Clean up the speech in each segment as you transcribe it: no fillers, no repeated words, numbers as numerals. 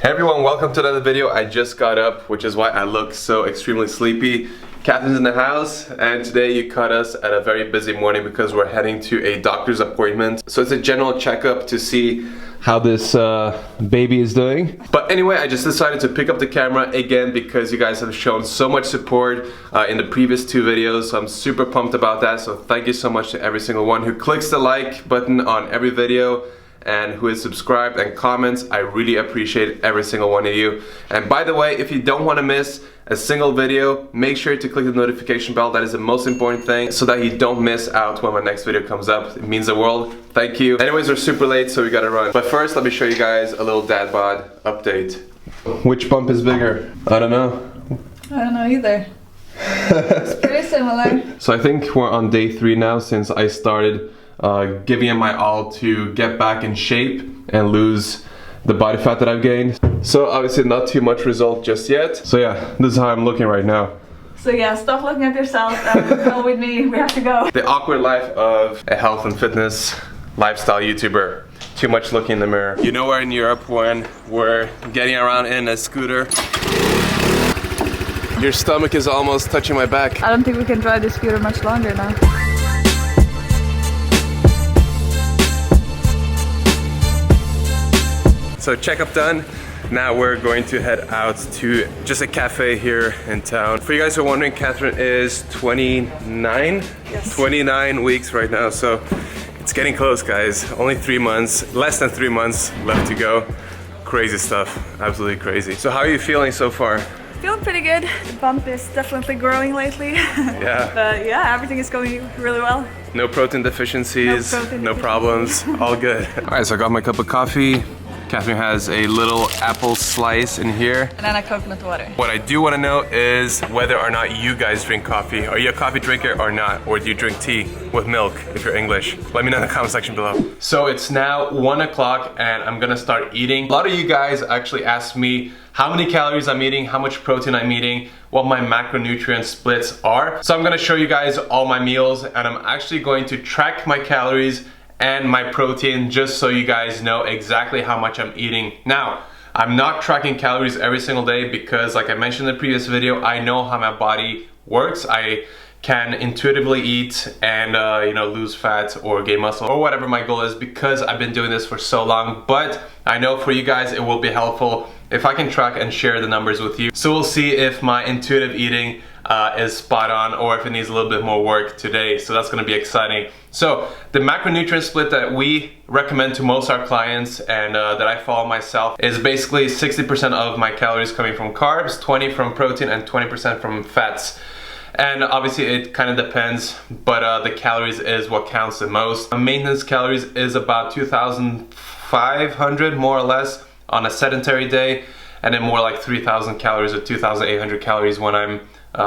Hey everyone, welcome to another video. I just got up, which is why I look so extremely sleepy. Catherine's in the house, and today you caught us at a very busy morning because we're heading to a doctor's appointment. So it's a general checkup to see how this baby is doing. But anyway, I just decided to pick up the camera again because you guys have shown so much support in the previous two videos. So I'm super pumped about that. So thank you so much to every single one who clicks the like button on every video and who is subscribed and comments. I really appreciate every single one of you. And by the way, if you don't want to miss a single video, make sure to click the notification bell. That is the most important thing, so that you don't miss out when my next video comes up. It means the world. Thank you. Anyways, we're super late, so we gotta run. But first, let me show you guys a little dad bod update. Which bump is bigger? I don't know. I don't know either. It's pretty similar. So I think we're on day 3 now since I started giving it my all to get back in shape and lose the body fat that I've gained. So obviously not too much result just yet. So yeah, this is how I'm looking right now. So yeah, stop looking at yourself and go with me. We have to go. The awkward life of a health and fitness lifestyle YouTuber. Too much looking in the mirror. You know, we're in Europe when we're getting around in a scooter. Your stomach is almost touching my back. I don't think we can drive this scooter much longer now. So checkup done. Now we're going to head out to just a cafe here in town. For you guys who are wondering, Catherine is 29? Yes. 29 weeks right now, so it's getting close, guys. Only 3 months, less than 3 months left to go. Crazy stuff, absolutely crazy. So how are you feeling so far? Feeling pretty good. The bump is definitely growing lately. Yeah. But yeah, everything is going really well. No protein deficiencies, no problems, all good. All right, so I got my cup of coffee. Catherine has a little apple slice in here. And then a coconut water. What I do want to know is whether or not you guys drink coffee. Are you a coffee drinker or not? Or do you drink tea with milk if you're English? Let me know in the comment section below. So it's now 1 o'clock and I'm gonna start eating. A lot of you guys actually asked me how many calories I'm eating, how much protein I'm eating, what my macronutrient splits are. So I'm gonna show you guys all my meals, and I'm actually going to track my calories and my protein just so you guys know exactly how much I'm eating. Now, I'm not tracking calories every single day because, like I mentioned in the previous video, I know how my body works. I can intuitively eat and you know, lose fat or gain muscle or whatever my goal is because I've been doing this for so long. But I know for you guys it will be helpful if I can track and share the numbers with you. So we'll see if my intuitive eating is spot on or if it needs a little bit more work today. So that's gonna be exciting. So the macronutrient split that we recommend to most of our clients and that I follow myself is basically 60% of my calories coming from carbs, 20 from protein, and 20% from fats. And obviously it kind of depends, but the calories is what counts the most. Maintenance calories is about 2,500 more or less on a sedentary day, and then more like 3,000 calories or 2,800 calories when I'm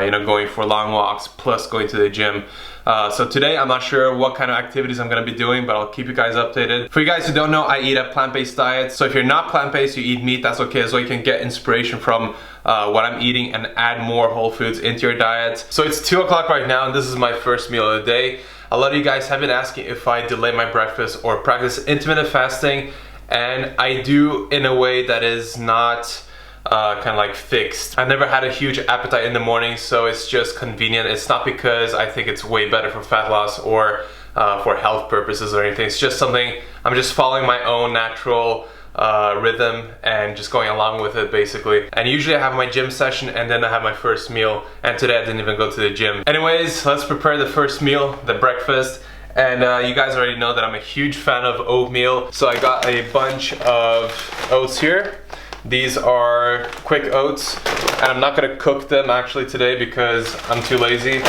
you know, going for long walks plus going to the gym. So today I'm not sure what kind of activities I'm gonna be doing, but I'll keep you guys updated. For you guys who don't know, I eat a plant-based diet. So if you're not plant-based, you eat meat, that's okay as well. You can get inspiration from what I'm eating and add more whole foods into your diet. So it's 2 o'clock right now, and this is my first meal of the day. A lot of you guys have been asking if I delay my breakfast or practice intermittent fasting, and I do in a way that is not kind of like fixed. I never had a huge appetite in the morning, so it's just convenient. It's not because I think it's way better for fat loss or for health purposes or anything. It's just something, I'm just following my own natural rhythm and just going along with it basically. And usually I have my gym session and then I have my first meal, and today I didn't even go to the gym. Anyways, let's prepare the first meal, the breakfast. And you guys already know that I'm a huge fan of oatmeal. So I got a bunch of oats here. These are quick oats, and I'm not gonna cook them actually today because I'm too lazy.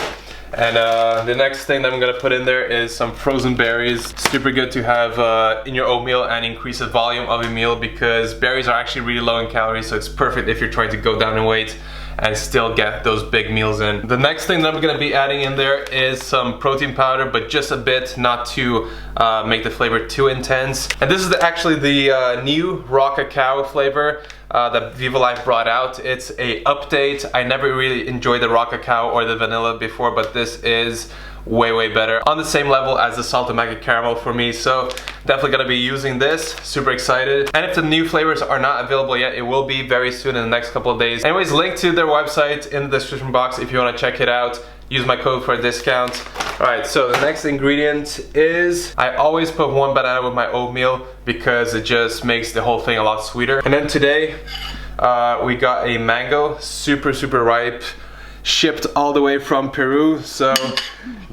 And the next thing that I'm gonna put in there is some frozen berries. Super good to have in your oatmeal and increase the volume of a meal because berries are actually really low in calories, so it's perfect if you're trying to go down in weight and still get those big meals in. The next thing that I'm gonna be adding in there is some protein powder, but just a bit, not to make the flavor too intense. And this is actually the new raw cacao flavor that Viva Life brought out. It's a update. I never really enjoyed the raw cacao or the vanilla before, but this is way better. On the same level as the salted Maggi caramel for me, so definitely gonna be using this. Super excited. And if the new flavors are not available yet, it will be very soon in the next couple of days. Anyways, link to their website in the description box if you want to check it out. Use my code for a discount. Alright, so the next ingredient is, I always put 1 banana with my oatmeal because it just makes the whole thing a lot sweeter. And then today we got a mango, super ripe, shipped all the way from Peru, so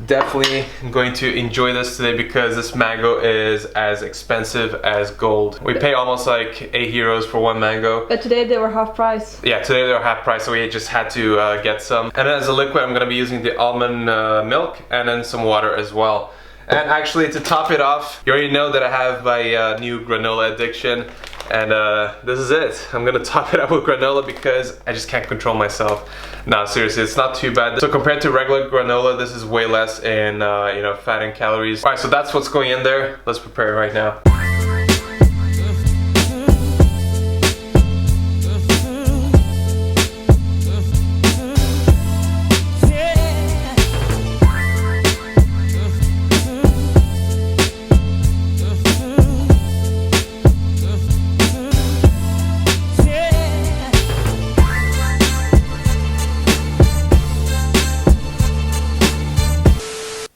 definitely going to enjoy this today because this mango is as expensive as gold. We pay almost like 8 euros for 1 mango. But today they were half price. Yeah, today they were half price, so we just had to get some. And then as a liquid, I'm gonna be using the almond milk and then some water as well. And actually, to top it off, you already know that I have my new granola addiction. And this is it. I'm gonna top it up with granola because I just can't control myself. No, seriously, it's not too bad. So compared to regular granola, this is way less in you know, fat and calories. All right, so that's what's going in there. Let's prepare it right now.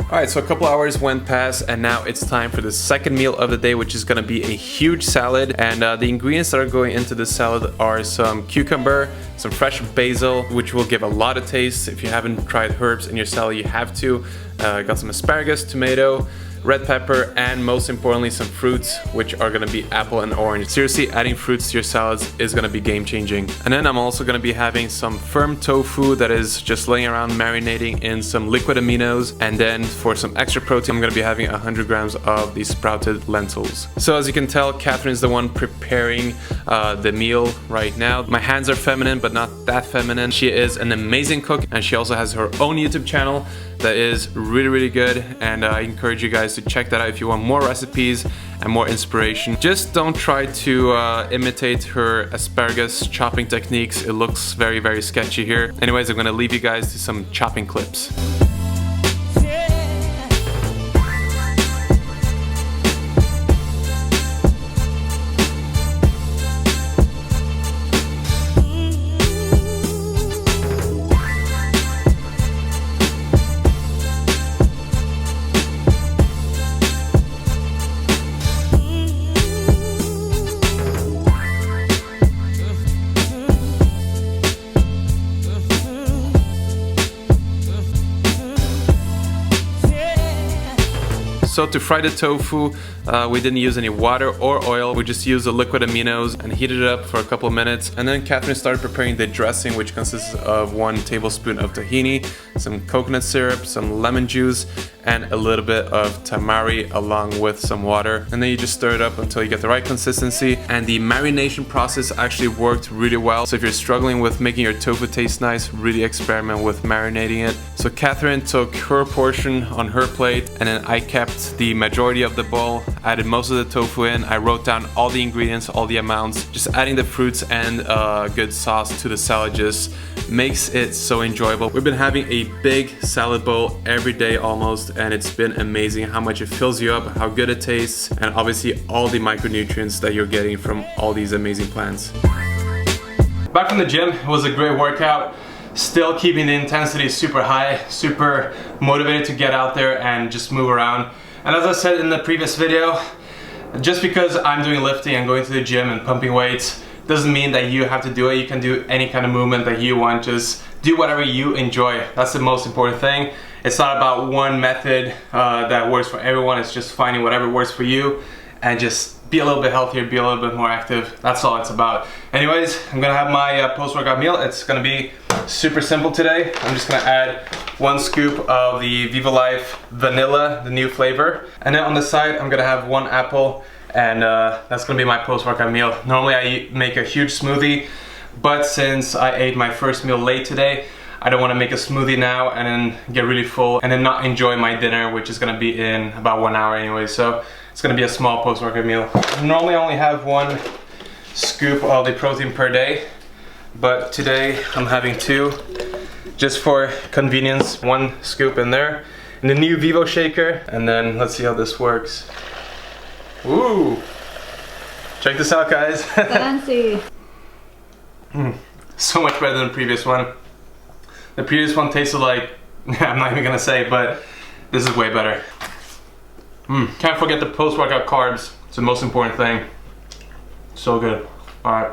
Alright, so a couple hours went past and now it's time for the second meal of the day, which is going to be a huge salad. And the ingredients that are going into the salad are some cucumber, some fresh basil, which will give a lot of taste. If you haven't tried herbs in your salad, you have to. Got some asparagus, tomato, red pepper, and most importantly some fruits, which are gonna be apple and orange. Seriously, adding fruits to your salads is gonna be game changing. And then I'm also gonna be having some firm tofu that is just laying around marinating in some liquid aminos. And then for some extra protein, I'm gonna be having 100 grams of these sprouted lentils. So as you can tell, Catherine is the one preparing the meal right now. My hands are feminine, but not that feminine. She is an amazing cook, and she also has her own YouTube channel that is really good, and I encourage you guys to check that out if you want more recipes and more inspiration. Just don't try to imitate her asparagus chopping techniques. It looks very sketchy here. Anyways, I'm gonna leave you guys to some chopping clips. So to fry the tofu, we didn't use any water or oil. We just used the liquid aminos and heated it up for a couple of minutes. And then Catherine started preparing the dressing, which consists of 1 tablespoon of tahini, some coconut syrup, some lemon juice, and a little bit of tamari along with some water. And then you just stir it up until you get the right consistency. And the marination process actually worked really well. So if you're struggling with making your tofu taste nice, really experiment with marinating it. So Catherine took her portion on her plate, and then I kept the majority of the bowl, added most of the tofu in. I wrote down all the ingredients, all the amounts. Just adding the fruits and good sauce to the salad just makes it so enjoyable. We've been having a big salad bowl every day almost, and it's been amazing how much it fills you up, how good it tastes, and obviously all the micronutrients that you're getting from all these amazing plants. Back from the gym, it was a great workout. Still keeping the intensity super high, super motivated to get out there and just move around. And as I said in the previous video, just because I'm doing lifting and going to the gym and pumping weights doesn't mean that you have to do it. You can do any kind of movement that you want. Just do whatever you enjoy. That's the most important thing. It's not about one method that works for everyone. It's just finding whatever works for you and just be a little bit healthier, be a little bit more active. That's all it's about. Anyways, I'm gonna have my post-workout meal. It's gonna be super simple today. I'm just gonna add 1 scoop of the Viva Life vanilla, the new flavor. And then on the side, I'm gonna have 1 apple, and that's gonna be my post-workout meal. Normally I make a huge smoothie, but since I ate my first meal late today, I don't wanna make a smoothie now and then get really full and then not enjoy my dinner, which is gonna be in about 1 hour anyway. So it's gonna be a small post-workout meal. Normally I only have 1 scoop of the protein per day, but today I'm having 2 just for convenience. 1 scoop in there in the new Vivo shaker. And then let's see how this works. Ooh! Check this out, guys. Fancy. So much better than the previous one. The previous one tasted like, I'm not even gonna say, but this is way better. Can't forget the post-workout carbs. It's the most important thing. So good. Alright,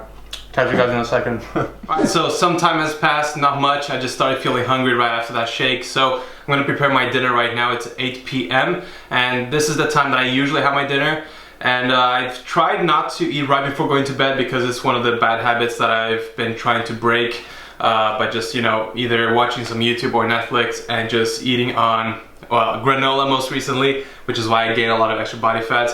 catch you guys in a second. Alright, so some time has passed, not much. I just started feeling hungry right after that shake. So I'm gonna prepare my dinner right now. It's 8 p.m. and this is the time that I usually have my dinner. And I've tried not to eat right before going to bed because it's one of the bad habits that I've been trying to break by just, you know, either watching some YouTube or Netflix and just eating on, well, granola most recently, which is why I gain a lot of extra body fat.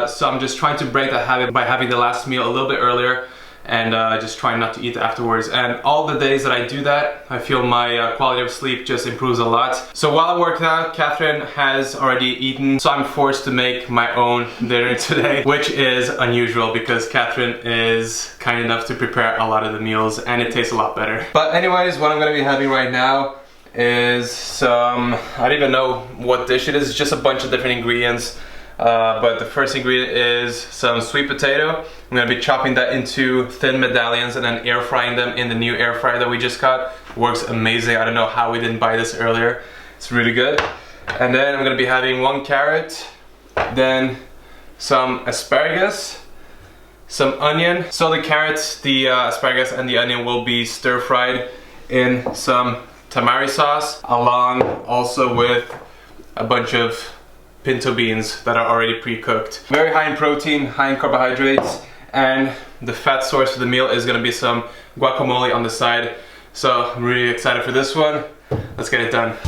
So I'm just trying to break that habit by having the last meal a little bit earlier and just trying not to eat afterwards. And all the days that I do that, I feel my quality of sleep just improves a lot. So while I work out, Catherine has already eaten, so I'm forced to make my own dinner today, which is unusual because Catherine is kind enough to prepare a lot of the meals and it tastes a lot better. But anyways, what I'm gonna be having right now is some, I don't even know what dish it is, it's just a bunch of different ingredients. But the first ingredient is some sweet potato. I'm gonna be chopping that into thin medallions and then air frying them in the new air fryer that we just got. Works amazing. I don't know how we didn't buy this earlier. It's really good. And then I'm gonna be having 1 carrot, then some asparagus, some onion. So the carrots, the asparagus and the onion will be stir fried in some tamari sauce, along also with a bunch of pinto beans that are already pre-cooked. Very high in protein, high in carbohydrates, and the fat source for the meal is gonna be some guacamole on the side. So I'm really excited for this one. Let's get it done.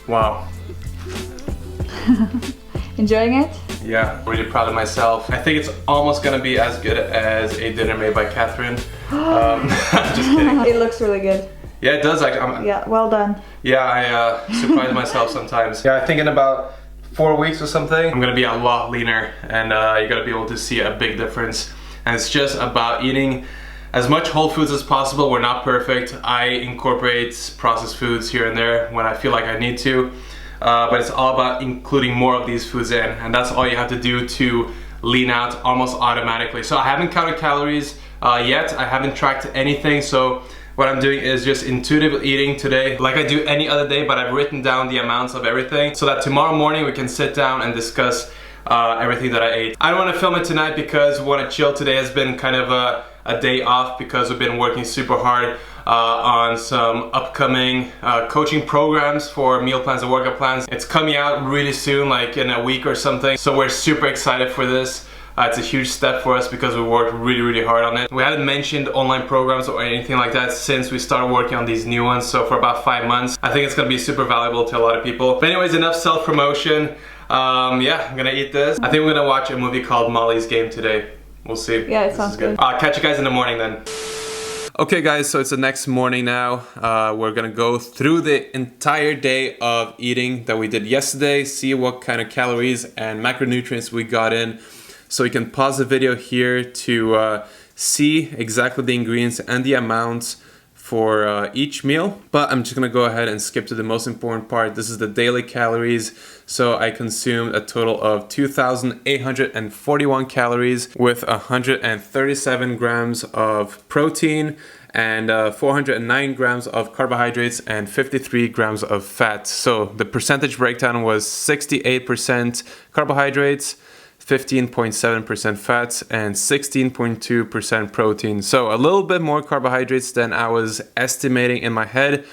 Wow. Enjoying it? Yeah, really proud of myself. I think it's almost gonna be as good as a dinner made by Catherine. I'm just kidding. It looks really good. Yeah, it does. Yeah, well done. Yeah, I surprise myself sometimes. Yeah, I think in about 4 weeks or something, I'm gonna be a lot leaner and you're gonna be able to see a big difference. And it's just about eating as much whole foods as possible. We're not perfect. I incorporate processed foods here and there when I feel like I need to. But it's all about including more of these foods in, and that's all you have to do to lean out almost automatically. So I haven't counted calories yet. I haven't tracked anything. So what I'm doing is just intuitive eating today, like I do any other day, but I've written down the amounts of everything so that tomorrow morning we can sit down and discuss everything that I ate. I don't want to film it tonight because we want to chill. Today has been kind of a day off because we've been working super hard on some upcoming coaching programs for meal plans and workout plans. It's coming out really soon, like in a week or something. So we're super excited for this. It's a huge step for us because we worked really hard on it. We haven't mentioned online programs or anything like that since we started working on these new ones. So for about 5 months, I think it's gonna be super valuable to a lot of people. But anyways, enough self-promotion. Yeah, I'm gonna eat this. I think we're gonna watch a movie called Molly's Game today. We'll see. Yeah, it sounds good. I'll catch you guys in the morning then. Okay guys, so it's the next morning now. We're gonna go through the entire day of eating that we did yesterday, see what kind of calories and macronutrients we got in. So you can pause the video here to see exactly the ingredients and the amounts for each meal. But I'm just gonna go ahead and skip to the most important part. This is the daily calories. So I consumed a total of 2,841 calories with 137 grams of protein and 409 grams of carbohydrates and 53 grams of fat. So the percentage breakdown was 68% carbohydrates, 15.7% fats, and 16.2% protein. So a little bit more carbohydrates than I was estimating in my head,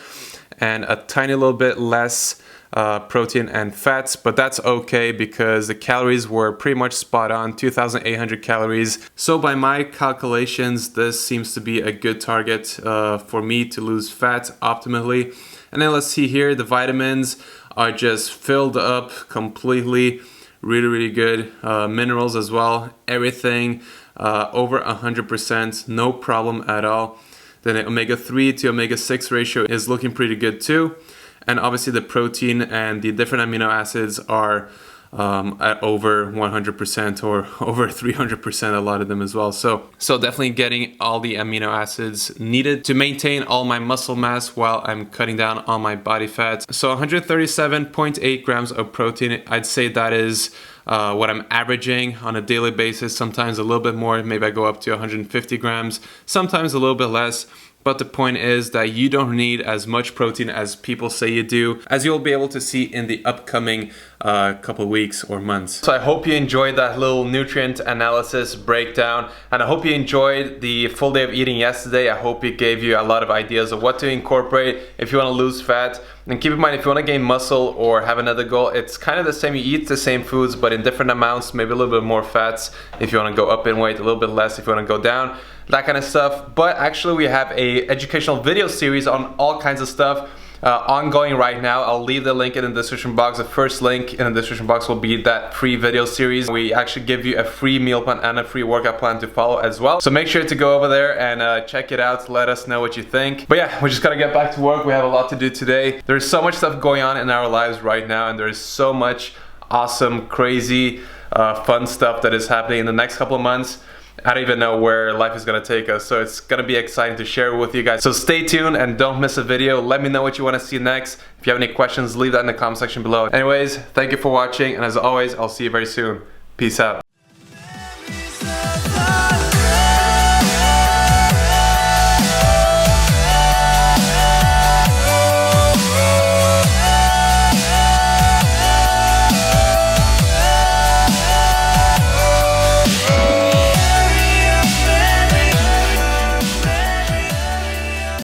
and a tiny little bit less protein and fats, but that's okay because the calories were pretty much spot on, 2,800 calories. So by my calculations, this seems to be a good target for me to lose fat optimally. And then let's see here, the vitamins are just filled up completely. really good. Minerals as well, everything over 100%, no problem at all. Then the omega-3 to omega-6 ratio is looking pretty good too. And obviously the protein and the different amino acids are at over 100% or over 300%, a lot of them as well. So definitely getting all the amino acids needed to maintain all my muscle mass while I'm cutting down on my body fat. So 137.8 grams of protein, I'd say that is what I'm averaging on a daily basis. Sometimes a little bit more, maybe I go up to 150 grams, sometimes a little bit less. But the point is that you don't need as much protein as people say you do, as you'll be able to see in the upcoming couple weeks or months. So I hope you enjoyed that little nutrient analysis breakdown, and I hope you enjoyed the full day of eating yesterday. I hope it gave you a lot of ideas of what to incorporate if you want to lose fat. And keep in mind, if you want to gain muscle or have another goal, it's kind of the same. You eat the same foods, but in different amounts, maybe a little bit more fats if you want to go up in weight, a little bit less if you want to go down, that kind of stuff. But actually we have a educational video series on all kinds of stuff ongoing right now. I'll leave the link in the description box. The first link in the description box will be that free video series. We actually give you a free meal plan and a free workout plan to follow as well. So make sure to go over there and check it out. Let us know what you think. But yeah, we just gotta get back to work. We have a lot to do today. There's so much stuff going on in our lives right now, and there's so much awesome, crazy, fun stuff that is happening in the next couple of months. I don't even know where life is gonna take us, so it's gonna be exciting to share with you guys. So stay tuned and don't miss a video. Let me know what you wanna see next. If you have any questions, leave that in the comment section below. Anyways, thank you for watching, and as always, I'll see you very soon. Peace out.